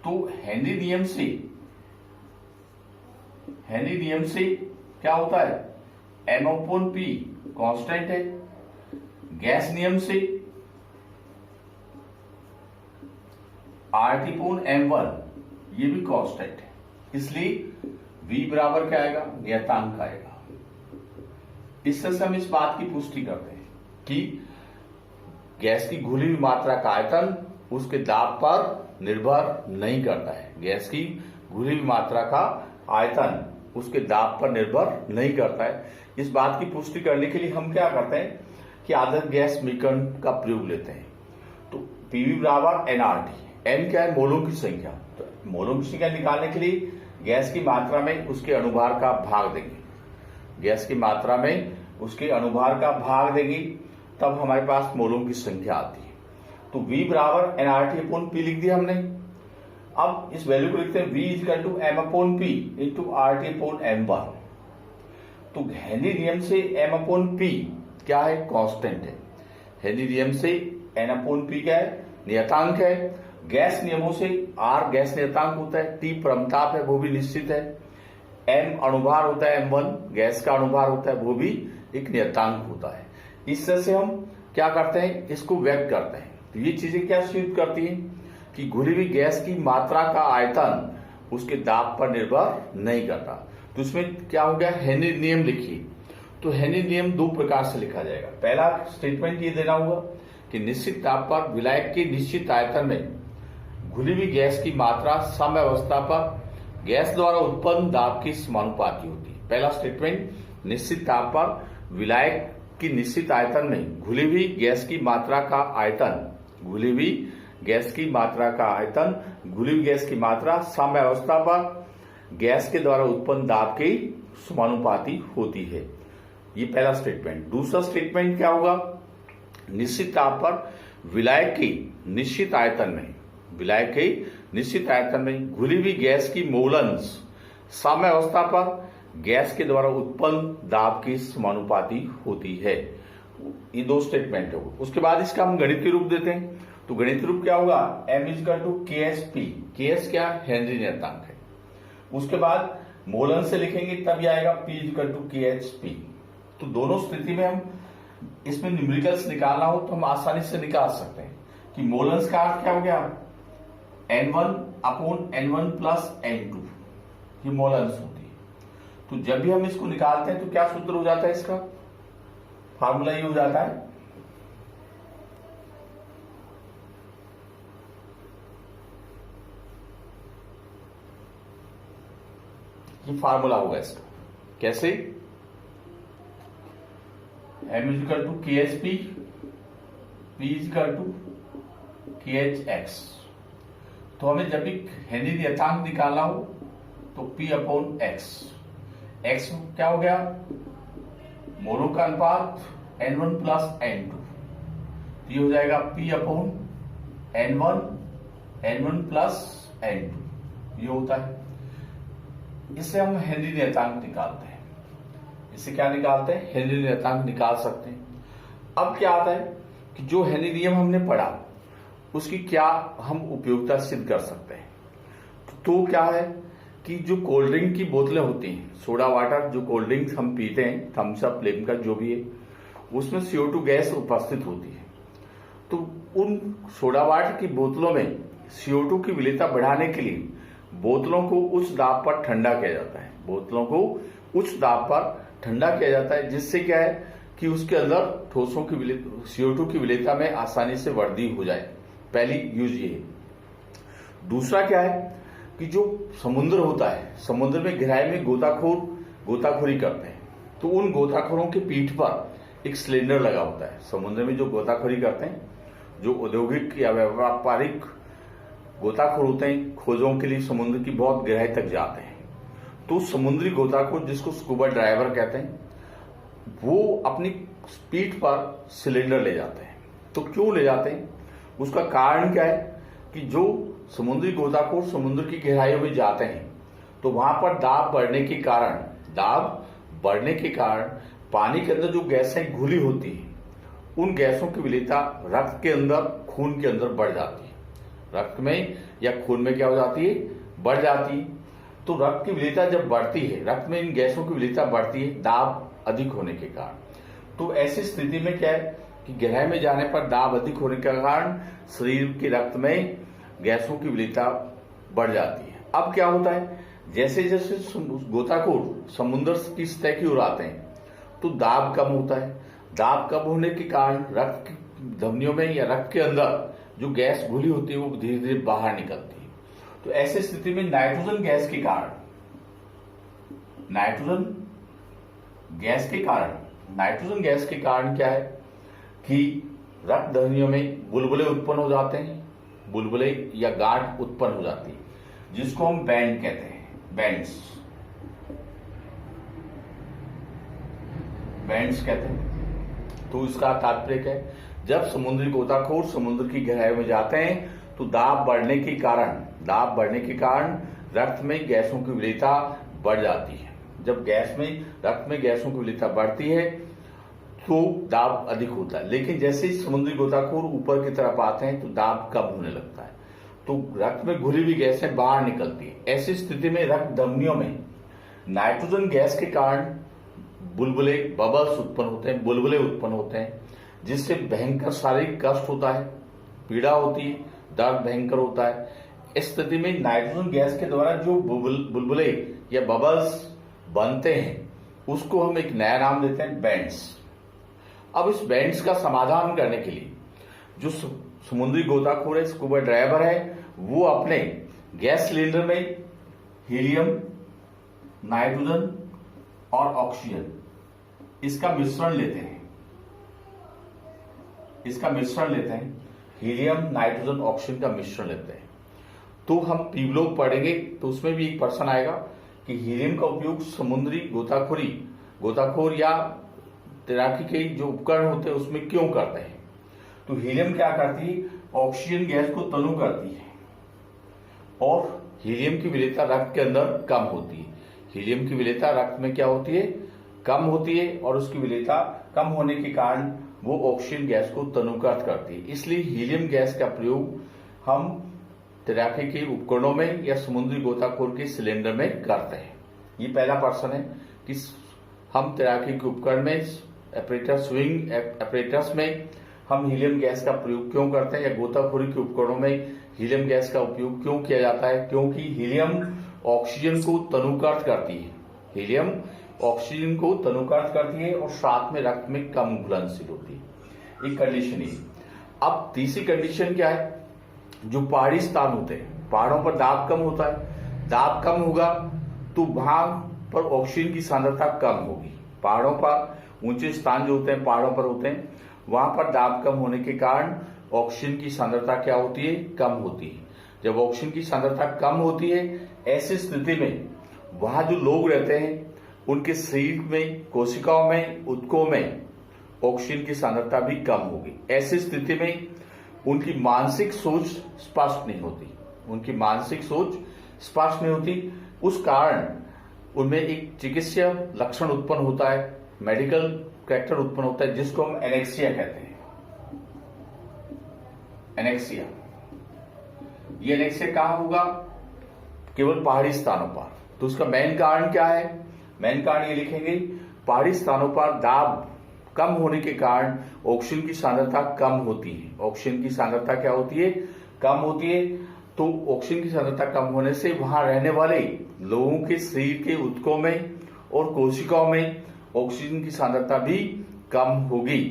तो हेनरी नियम से क्या होता है? एम अपॉन पी कांस्टेंट है। गैस नियम से आर टी अपॉन M1 ये भी कांस्टेंट है, इसलिए V बराबर क्या आएगा? नियतांक आएगा। इससे हम इस बात की पुष्टि करते हैं कि गैस की घुली हुई मात्रा का आयतन उसके दाब पर निर्भर नहीं करता है। गैस की घुली हुई मात्रा का आयतन उसके दाब पर निर्भर नहीं करता है। इस बात की पुष्टि करने के लिए हम क्या करते हैं कि आदर्श गैस समीकरण का प्रयोग लेते हैं। तो पीवी बराबर एनआरटी। एन क्या है? मोलों की संख्या। तो मोलों की संख्या निकालने के लिए गैस की मात्रा में उसके अनुभार का भाग देंगे। गैस की मात्रा में उसके अनुभार का भाग देंगे, तब हमारे पास मोलों की संख्या आती है। तो V बराबर एनआरटी अपॉन पी लिख दिया हमने। अब इस वैल्यू को लिखते हैं V equal to M upon P into R T upon M1। तो हेनरी नियम से एम अपॉन पी क्या है? कांस्टेंट है। हेनरी नियम से एन अपॉन पी क्या है? नियतांक है। गैस नियमों से आर गैस नियतांक होता है, टी परमताप है वो भी निश्चित है, एम अनुभार होता है, M1 गैस का अनुभार होता है वो भी एक नियतांक होता है। इस तरह से हम क्या करते हैं? इसको व्यक्त करते हैं। तो ये चीजें क्या सिद्ध करती हैं कि घुली हुई गैस की मात्रा का आयतन उसके दाब पर निर्भर नहीं करता। तो इसमें क्या हो गया? हेनरी नियम लिखिए। तो हेनरी नियम दो प्रकार से लिखा जाएगा। पहला स्टेटमेंट ये देना होगा कि निश्चित ताप पर विलायक के निश्चित आयतन में घुली हुई गैस की मात्रा साम्यावस्था पर गैस द्वारा उत्पन्न दाब की समानुपाती होती है। पहला स्टेटमेंट, निश्चित ताप पर विलायक की निश्चित आयतन में घुली हुई गैस की मात्रा का आयतन, घुली हुई गैस की मात्रा का आयतन, घुली हुई गैस की मात्रा साम्यावस्था पर गैस के द्वारा उत्पन्न दाब की समानुपाती होती है। ये पहला स्टेटमेंट। दूसरा स्टेटमेंट क्या होगा? निश्चित ताप पर विलायक की निश्चित आयतन में, विलायक के निश्चित आयतन में घुली हुई गैस की मोलंश साम्यावस्था पर गैस के द्वारा उत्पन्न दाब की समानुपाती होती है। ये दो स्टेटमेंट होगा। उसके बाद इसका हम गणितीय रूप देते हैं। तो गणितीय रूप क्या होगा? M equal to KSP। KS क्या? हेनरी नियतांक है। उसके बाद मोलन से लिखेंगे तब ये आएगा P इक्वल टू KHP। तो दोनों स्थिति में हम इसमें न्यूमेरिकल्स निकालना हो तो हम आसानी से निकाल सकते हैं कि मोलन्स का अर्थ क्या हो गया? N1 upon N1 plus N2, ये मोलन्स होती है। तो जब भी हम इसको निकालते हैं तो क्या सूत्र हो जाता है? इसका फार्मूला ये हो जाता है ये फार्मूला होगा इसका। कैसे? M equal to KHP, P equal to KHX। तो हमें जब भी हेनरी नियतांक निकालना हो तो P अपॉन X। X क्या हो गया? मोलों का अनुपात N1 प्लस N2। तो ये हो जाएगा P upon N1 plus N2, ये होता है। इससे हम हेनरी नियतांक निकालते हैं। इससे क्या निकालते हैं? हेनरी नियतांक निकाल सकते हैं। अब क्या आता है कि जो हेनरी नियम हमने पढ़ा उसकी क्या हम उपयोगिता सिद्ध कर सकते हैं। तो क्या है कि जो कोल्ड ड्रिंक की बोतलें होती हैं, सोडा वाटर, जो कोल्ड ड्रिंक्स हम पीते हैं, थम्स अप, लिम्का, जो भी है, उसमें CO2 गैस उपस्थित होती है। तो उन सोडा वाटर की बोतलों में CO2 की विलेयता बढ़ाने के लिए बोतलों को उच्च दाब पर ठंडा किया जाता है। बोतलों को उच्च दाब पर ठंडा किया जाता है, जिससे क्या है कि उसके अंदर ठोसों की CO2 की विलेयता में आसानी से वृद्धि हो जाए। पहली यूज ये है। दूसरा क्या है कि जो समुद्र होता है, समुद्र में गहराई में गोताखोरी करते हैं, तो उन गोताखोरों के पीठ पर एक सिलेंडर लगा होता है। समुद्र में जो गोताखोरी करते हैं, जो औद्योगिक या व्यापारिक गोताखोर होते हैं, खोजों के लिए समुद्र की बहुत गहराई तक जाते हैं, तो समुद्री गोताखोर, जिसको स्कूबा ड्राइवर कहते हैं, वो अपनी पीठ पर सिलेंडर ले जाते हैं। तो क्यों ले जाते हैं? उसका कारण क्या है कि जो समुद्री गोताखोर समुद्र की गहराइयों में जाते हैं, तो वहां पर दाब बढ़ने के कारण पानी के अंदर जो गैसें घुली होती हैं, उन गैसों की विलेयता रक्त के अंदर, खून के अंदर बढ़ जाती है। रक्त में या खून में क्या हो जाती है? बढ़ जाती है। तो रक्त की विलेयता जब बढ़ती है, रक्त में इन गैसों की विलेयता बढ़ती है दाब अधिक होने के कारण। तो ऐसी स्थिति में क्या है कि गहराई में जाने पर दाब अधिक होने के कारण शरीर के रक्त में गैसों की विलेयता बढ़ जाती है। अब क्या होता है, जैसे जैसे गोताखोर समुद्र की सतह की ओर आते हैं, तो दाब कम होता है। दाब कम होने के कारण रक्त की धमनियों में या रक्त के अंदर जो गैस घुली होती है, वो धीरे धीरे बाहर निकलती है। तो ऐसी स्थिति में नाइट्रोजन गैस के कारण क्या है कि रक्त धमनियों में बुलबुले उत्पन्न हो जाते हैं, बुलबुले या गांठ उत्पन्न हो जाती है, जिसको हम बैंड कहते हैं, बैंड्स कहते हैं। तो इसका तात्पर्य क्या है, जब समुद्री गोताखोर समुद्र की गहराई में जाते हैं, तो दाब बढ़ने के कारण रक्त में गैसों की विलेयता बढ़ जाती है। जब रक्त में गैसों की विलेयता बढ़ती है, तो दाब अधिक होता है। लेकिन जैसे ही समुद्री गोताखोर ऊपर की तरफ आते हैं, तो दाब कम होने लगता है, तो रक्त में घुली हुई गैसें बाहर निकलती है। ऐसी स्थिति में रक्त धमनियों में नाइट्रोजन गैस के कारण बुलबुले उत्पन्न होते हैं, जिससे भयंकर शारीरिक कष्ट होता है, पीड़ा होती है, दर्द भयंकर होता है। इस स्थिति में नाइट्रोजन गैस के द्वारा जो बुलबुले या बबल्स बनते हैं, उसको हम एक नया नाम देते हैं बैंड्स। अब इस बैंड्स का समाधान करने के लिए जो समुद्री गोताखोर है, स्कूबा ड्राइवर है, वो अपने गैस सिलेंडर में हीलियम, नाइट्रोजन और ऑक्सीजन इसका मिश्रण लेते हैं। हीलियम, नाइट्रोजन, ऑक्सीजन का मिश्रण लेते हैं। तो हम पीवलोग पढ़ेंगे, तो उसमें भी एक प्रश्न आएगा कि हीलियम का उपयोग समुद्री गोताखोर या तैराकी के जो उपकरण होते हैं उसमें क्यों करते हैं? तो हीलियम क्या करती है? ऑक्सीजन गैस को तनु करती है, और हीलियम की विलेयता रक्त के अंदर कम होती है। हीलियम की विलेयता रक्त में क्या होती है? कम होती है, और उसकी विलेयता कम होने के कारण वो ऑक्सीजन गैस को तनुकृत करती है। इसलिए हीलियम गैस का प्रयोग हम तैराकी के उपकरणों में या समुद्री गोताखोर के सिलेंडर में करते हैं। ये पहला प्रश्न है कि हम तैराकी के उपकरण में, स्विंग एपरेटस में हम हीलियम गैस का प्रयोग क्यों करते हैं, या गोताखोरी के उपकरणों में हीलियम गैस का उपयोग क्यों किया जाता है? क्योंकि हीलियम ऑक्सीजन को तनुकृत करती है। हीलियम ऑक्सीजन को तनुकृत करती है और साथ में रक्त में कम घुलनशील होती है। एक कंडीशन है। अब तीसरी कंडीशन क्या है? जो पहाड़ी स्थान होते हैं, पहाड़ों पर दाब कम होता है। दाब कम होगा तो वहां पर ऑक्सीजन की सांद्रता कम होगी। पहाड़ों पर ऊंचे स्थान जो होते हैं, पहाड़ों पर होते हैं, वहां पर दाब कम होने के कारण ऑक्सीजन की सांद्रता क्या होती है? कम होती है। जब ऑक्सीजन की सांद्रता कम होती है, ऐसी स्थिति में वहां जो लोग रहते हैं, उनके शरीर में, कोशिकाओं में, ऊतकों में ऑक्सीजन की सांद्रता भी कम होगी। ऐसी स्थिति में उनकी मानसिक सोच स्पष्ट नहीं होती। उस कारण उनमें एक चिकित्सीय लक्षण उत्पन्न होता है, मेडिकल कैरेक्टर उत्पन्न होता है, जिसको हम एनेक्सिया कहते हैं। ये एनेक्सिया कहां होगा? केवल पहाड़ी स्थानों पर। तो उसका मेन कारण क्या है? मेन कारण ये लिखेंगे, पहाड़ी स्थानों पर दाब कम होने के कारण ऑक्सीजन की सांद्रता कम होती है। ऑक्सीजन की सांद्रता क्या होती है? कम होती है। तो ऑक्सीजन की सांद्रता कम होने से वहां रहने वाले लोगों के शरीर के ऊतकों में और कोशिकाओं में ऑक्सीजन की सांद्रता भी कम होगी।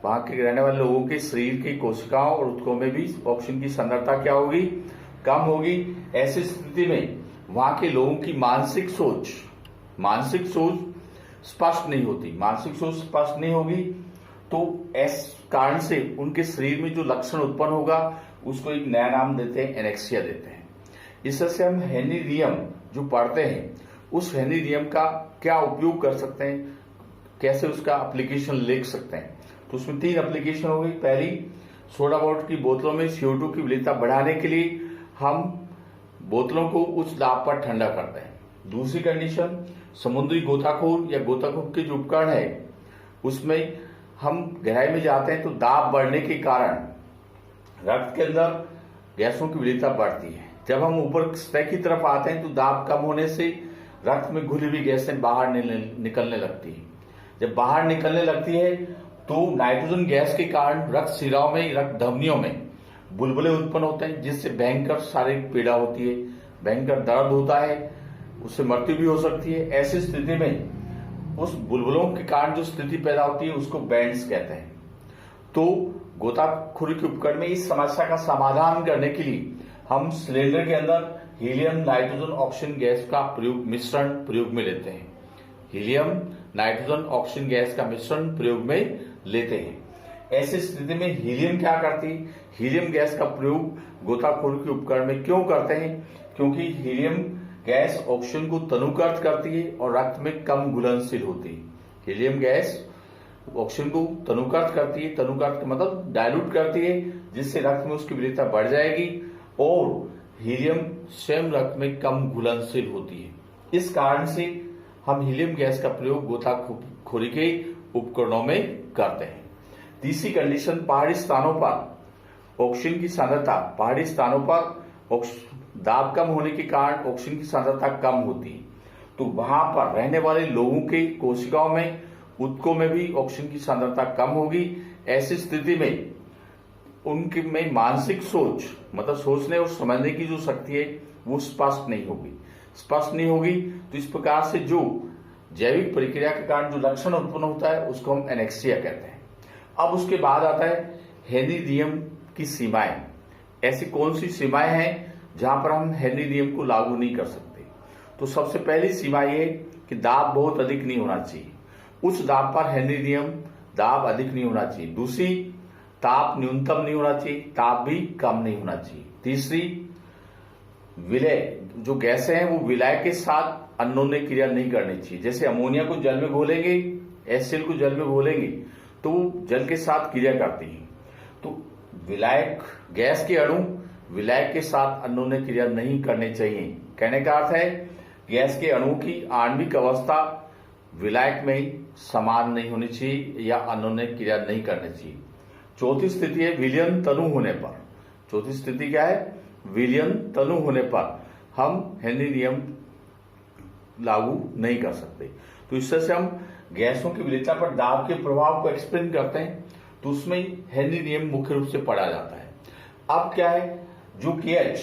वहां के रहने वाले लोगों के शरीर की कोशिकाओं और ऊतकों में भी ऑक्सीजन की सांद्रता क्या होगी, कम होगी। ऐसी स्थिति में वहां के लोगों की मानसिक सोच स्पष्ट नहीं होती। मानसिक सोच स्पष्ट नहीं होगी तो इस कारण से उनके शरीर में जो लक्षण उत्पन्न होगा उसको एक नया नाम देते हैं, एनेक्सिया देते हैं। इस तरह से हम हेनरी नियम जो पढ़ते हैं उस हेनरी नियम का क्या उपयोग कर सकते हैं, कैसे उसका एप्लीकेशन लिख सकते हैं। तो उसमें 3 एप्लीकेशन हो गई। पहली, सोडा वाटर की बोतलों में CO2 की विलेयता बढ़ाने के लिए हम बोतलों को उच्च दाब पर ठंडा करते हैं। दूसरी कंडीशन, समुद्री गोताखोर या गोताखोर के जो उपकरण है उसमें हम गहराई में जाते हैं तो दाब बढ़ने के कारण रक्त के अंदर गैसों की विलेयता बढ़ती है। जब हम ऊपर सतह की तरफ आते हैं तो दाब कम होने से रक्त में घुली हुई गैसें बाहर निकलने लगती है। जब बाहर निकलने लगती है तो नाइट्रोजन गैस के कारण रक्त शिराओं में, रक्त धमनियों में बुलबुले उत्पन्न होते हैं, जिससे भयंकर शारीरिक पीड़ा होती है, भयंकर दर्द होता है, उससे मृत्यु भी हो सकती है। ऐसी स्थिति में उस बुलबुलों के कारण जो स्थिति पैदा होती है उसको बैंड्स कहते हैं। तो गोताखोरी के उपकरण में इस समस्या का समाधान करने के लिए हम सिलेंडर के अंदर हीलियम, नाइट्रोजन, ऑक्सीजन गैस का मिश्रण प्रयोग में लेते हैं। हीलियम, नाइट्रोजन, ऑक्सीजन गैस का मिश्रण प्रयोग में लेते हैं। ऐसी स्थिति में हीलियम क्या करती है, हीलियम गैस का प्रयोग गोताखोरी के उपकरण में क्यों करते हैं, क्योंकि हीलियम गैस ऑक्सीजन को तनुकृत करती है और रक्त में कम घुलनशील होती है। हीलियम गैस ऑक्सीजन को तनुकृत करती है, तनुकृत का मतलब डायल्यूट करती है, जिससे रक्त में उसकी विलेयता बढ़ जाएगी और हीलियम स्वयं रक्त में कम घुलनशील होती है। इस कारण से हम हीलियम गैस का प्रयोग गोताखोरी के उपकरणों में करते हैं। तीसरी कंडीशन, पहाड़ी स्थानों पर ऑक्सीजन की सांद्रता, पहाड़ी स्थानों पर दाब कम होने के कारण ऑक्सीजन की सांद्रता कम होती है, तो वहां पर रहने वाले लोगों के कोशिकाओं में, ऊतकों में भी ऑक्सीजन की सांद्रता कम होगी। ऐसी स्थिति में उनके में मानसिक सोच, मतलब सोचने और समझने की जो शक्ति है वो स्पष्ट नहीं होगी। तो इस प्रकार से जो जैविक प्रक्रिया के कारण जो लक्षण उत्पन्न होता है उसको हम एनेक्सिया कहते हैं। अब उसके बाद आता है हेनरी नियम की सीमाएं। ऐसी कौन सी सीमाएं हैं जहां पर हम हेनरी नियम को लागू नहीं कर सकते। तो सबसे पहली सीमा ये कि दाब बहुत अधिक नहीं होना चाहिए। उच्च दाब पर हेनरी नियम दाब अधिक नहीं होना चाहिए। दूसरी, ताप न्यूनतम नहीं होना चाहिए, ताप भी कम नहीं होना चाहिए। तीसरी, विलय, जो गैसें हैं वो विलय के साथ अन्योन्य क्रिया नहीं करनी चाहिए। जैसे अमोनिया को जल में घोलेंगे, HCl को जल में घोलेंगे तो वो जल के साथ क्रिया करती है। तो विलायक गैस के अणु विलय के साथ अन्योन्य क्रिया नहीं करनी चाहिए। कहने का अर्थ है गैस के अणुओं की आणविक अवस्था विलायक में समान नहीं होनी चाहिए या अन्योन्य क्रिया नहीं करनी चाहिए। चौथी स्थिति है विलयन तनु होने पर। चौथी स्थिति क्या है, विलयन तनु होने पर हम हेनरी नियम लागू नहीं कर सकते। तो इस तरह से हम गैसों की विलेयता पर दाब के प्रभाव को एक्सप्लेन करते हैं, तो उसमें हेनरी नियम मुख्य रूप से पढ़ा जाता है। अब क्या है, जो KH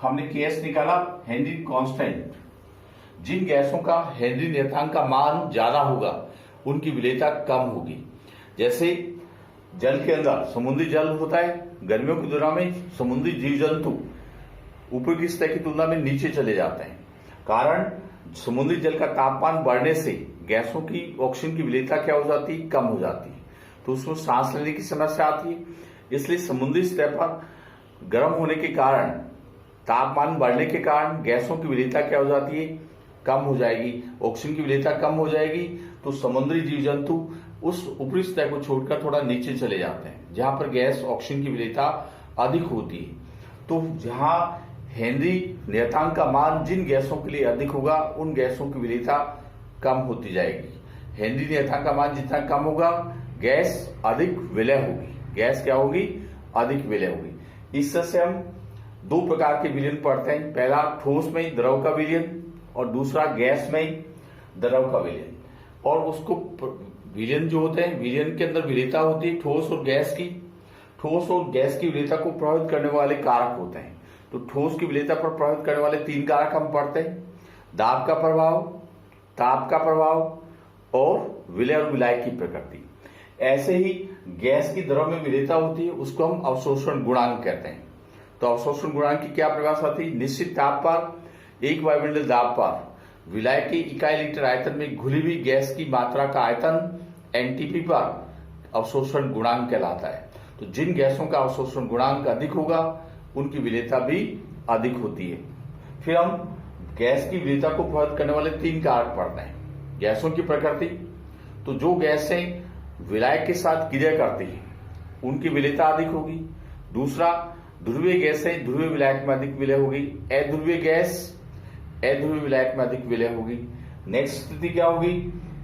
हमने KH निकाला, हेनरी कांस्टेंट, जिन गैसों का हेनरी नियतांक का मान ज्यादा होगा उनकी विलेयता कम होगी। जैसे जल के अंदर समुद्री जल होता है, गर्मियों के दौरान में समुद्री जीव जंतु ऊपर की सतह की तुलना में नीचे चले जाते हैं। कारण समुद्री जल का तापमान बढ़ने से गैसों की ऑक्सीजन की विलेयता क्या हो जाती है, कम हो जाती है, तो उसमें सांस लेने की समस्या आती है। इसलिए समुद्री सतह पर गर्म होने के कारण, तापमान बढ़ने के कारण गैसों की विलेयता क्या हो जाती है, कम हो जाएगी, ऑक्सीजन की विलेयता कम हो जाएगी। तो समुद्री जीव जंतु उस ऊपरी सतह को छोड़कर थोड़ा नीचे चले जाते हैं जहां पर गैस ऑक्सीजन की विलेयता अधिक होती है। तो जहां हेनरी नियतांक का मान जिन गैसों के लिए अधिक होगा उन गैसों की विलेयता कम होती जाएगी। हेनरी नियतांक का मान जितना कम होगा गैस अधिक विलय होगी, गैस क्या होगी, अधिक विलय होगी। इस तरह से हम दो प्रकार के विलयन पढ़ते हैं, पहला ठोस में द्रव का विलयन और दूसरा गैस में द्रव का विलयन। और उसको विलयन जो होते हैं, विलयन के अंदर विलेयता होती है ठोस और गैस की। ठोस और गैस की विलेयता को प्रभावित करने वाले कारक होते हैं। तो ठोस की विलेयता पर प्रभावित करने वाले 3 कारक हम पढ़ते हैं, दाब का प्रभाव, ताप का प्रभाव और विलय और विलायक की प्रकृति। ऐसे ही गैस की दरों में विलेयता होती है, उसको हम अवशोषण गुणांक कहते हैं। तो अवशोषण गुणांक की क्या परिभाषा थी? निश्चित ताप पर एक वायुमंडल दाब पर विलायक की इकाई लीटर आयतन में घुली हुई गैस की मात्रा का आयतन एनटीपी पर अवशोषण गुणांक कहलाता है। तो जिन गैसों का अवशोषण गुणांक अधिक होगा उनकी विलेयता भी अधिक होती है। फिर हम गैस की विलेयता को प्रभावित करने वाले 3 कारक पढ़ते हैं। गैसों की प्रकृति, तो जो गैसें विलायक के साथ क्रिया करती है उनकी विलेयता अधिक होगी। दूसरा, ध्रुवीय गैसें ध्रुवीय विलायक में अधिक विलय होगी, अध्रुवीय गैस अध्रुवीय विलायक में अधिक विलय होगी। नेक्स्ट स्थिति क्या होगी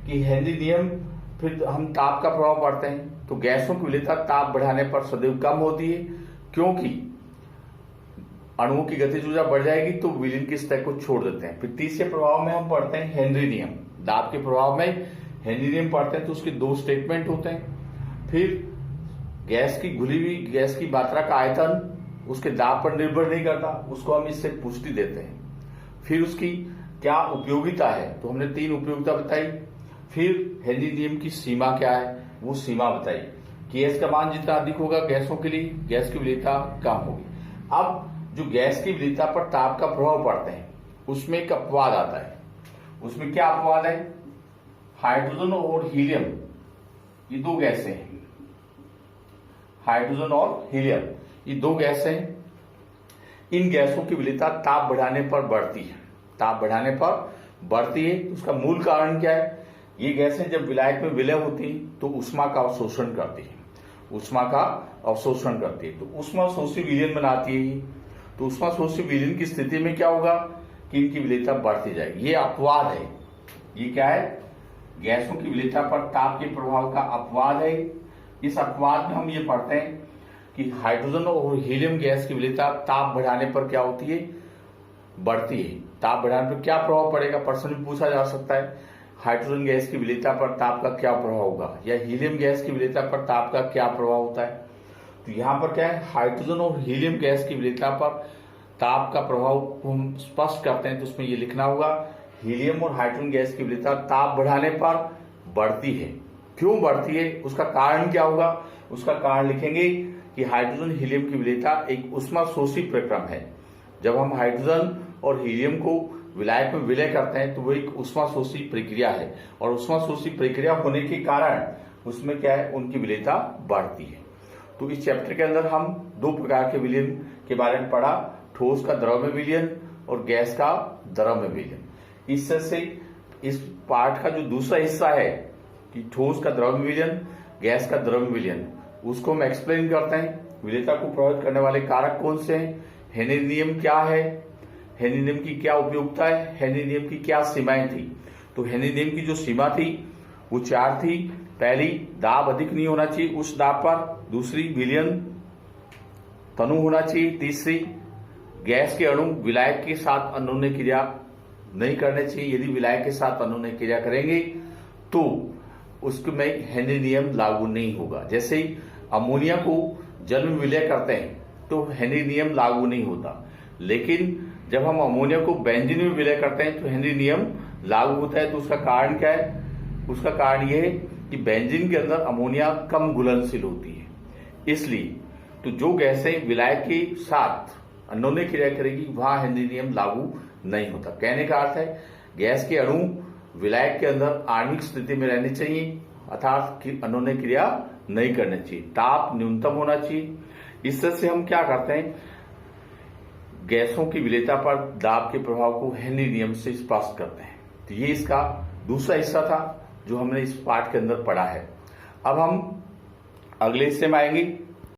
कि हेनरी नियम, फिर हम ताप का प्रभाव पढ़ते हैं। तो गैसों की विलेयता ताप बढ़ाने पर सदैव कम होती है, क्योंकि अणुओं की गतिज ऊर्जा बढ़ जाएगी तो विलीन की स्तर को छोड़ देते हैं। फिर तीसरे प्रभाव में हम पढ़ते हैं हेनरी नियम। दाब के प्रभाव में हेनरी नियम पढ़ते हैं तो उसके 2 स्टेटमेंट होते हैं। फिर गैस की घुली हुई गैस की मात्रा का आयतन उसके दाब पर निर्भर नहीं करता, उसको हम इससे पुष्टि देते हैं। फिर उसकी क्या उपयोगिता है, तो हमने 3 उपयोगिता बताई। फिर हेनरी नियम की सीमा क्या है, वो सीमा बताई। गैस का मान जितना अधिक होगा गैसों के लिए गैस की विलेयता कम होगी। अब जो गैस की विलेयता पर ताप का प्रभाव पड़ते हैं उसमें एक अपवाद आता है। उसमें क्या अपवाद है? हाइड्रोजन और हीलियम, ये 2 गैसें हैं। हाइड्रोजन और हीलियम ये 2 गैसें, इन गैसों की विलेयता ताप बढ़ाने पर बढ़ती है। ताप बढ़ाने पर बढ़ती है तो उसका मूल कारण क्या है? ये गैसें जब विलायक में विलय होती है तो ऊष्मा का अवशोषण करती है, ऊष्मा का अवशोषण करती है, तो ऊष्मा शोषी विलयन बनाती है। तो ऊष्मा शोषी विलयन की स्थिति में क्या होगा कि इनकी विलेयता बढ़ती जाएगी। ये अपवाद है। ये क्या है? गैसों की विलेयता पर ताप के प्रभाव का अपवाद है। इस अपवाद में हम ये पढ़ते हैं कि हाइड्रोजन और हीलियम गैस की विलेयता ताप बढ़ाने पर क्या होती है? बढ़ती है। ताप बढ़ाने पर क्या प्रभाव पड़ेगा? प्रश्न में पूछा जा सकता है। हाइड्रोजन गैस की विलेयता पर ताप का क्या प्रभाव होगा, या हीलियम गैस की विलेयता पर ताप का क्या प्रभाव होता है? तो यहां पर क्या है? हाइड्रोजन और हीलियम गैस की विलेयता पर ताप का प्रभाव को हम स्पष्ट करते हैं तो उसमें ये लिखना होगा, हीलियम और हाइड्रोजन गैस की विलेयता ताप बढ़ाने पर बढ़ती है। क्यों बढ़ती है, उसका कारण क्या होगा? उसका कारण लिखेंगे कि हाइड्रोजन हीलियम की विलेयता एक ऊष्मा शोषी प्रक्रम है। जब हम हाइड्रोजन और हीलियम को विलायक में विलय करते हैं तो वो एक ऊष्मा शोषी प्रक्रिया है, और ऊष्मा शोषी प्रक्रिया होने के कारण उसमें क्या है? उनकी विलेयता बढ़ती है। तो इस चैप्टर के अंदर हम 2 प्रकार के विलयन के बारे में पढ़ा, ठोस का द्रव में विलयन और गैस का द्रव में विलयन। इससे इस पाठ का जो दूसरा हिस्सा है कि ठोस का द्रव में विलयन, गैस का द्रव में विलयन, उसको हम एक्सप्लेन करते हैं। विलेयता को प्रभावित करने वाले कारक कौन से हैं, हेनरी नियम क्या है, हेनरी नियम की क्या उपयोगिता है, हेनरी नियम की क्या सीमाएं थी। तो हेनरी नियम की जो सीमा थी वो 4 थी। पहली, दाब अधिक नहीं होना चाहिए उस दाब पर। दूसरी, विलयन तनु होना चाहिए। तीसरी, गैस के अणु विलायक के साथ अन्योन्य क्रिया नहीं करने चाहिए। यदि विलायक के साथ अन्योन्य क्रिया करेंगे तो उसमें हेनरी नियम लागू नहीं होगा। जैसे ही अमोनिया को जल में विलय करते हैं तो हेनरी नियम लागू नहीं होता, लेकिन जब हम अमोनिया को बेंजीन में विलय करते हैं तो हेनरी नियम लागू होता है। तो उसका कारण क्या है? उसका कारण यह है कि बेंजीन के अंदर अमोनिया कम घुलनशील होती है, इसलिए तो जो गैसें विलायक के साथ अन्योन्य क्रिया करेगी वहां हेनरी नियम लागू नहीं होता। कहने का अर्थ है गैस के अणु विलायक के अंदर आणविक स्थिति में रहने चाहिए, अर्थात अन्योन्य क्रिया नहीं करनी चाहिए, ताप न्यूनतम होना चाहिए। इस तरह से हम क्या करते हैं, गैसों की विलेयता पर दाब के प्रभाव को हेनरी नियम से स्पष्ट करते हैं। तो ये इसका दूसरा हिस्सा था जो हमने इस पाठ के अंदर पढ़ा है। अब हम अगले हिस्से में आएंगे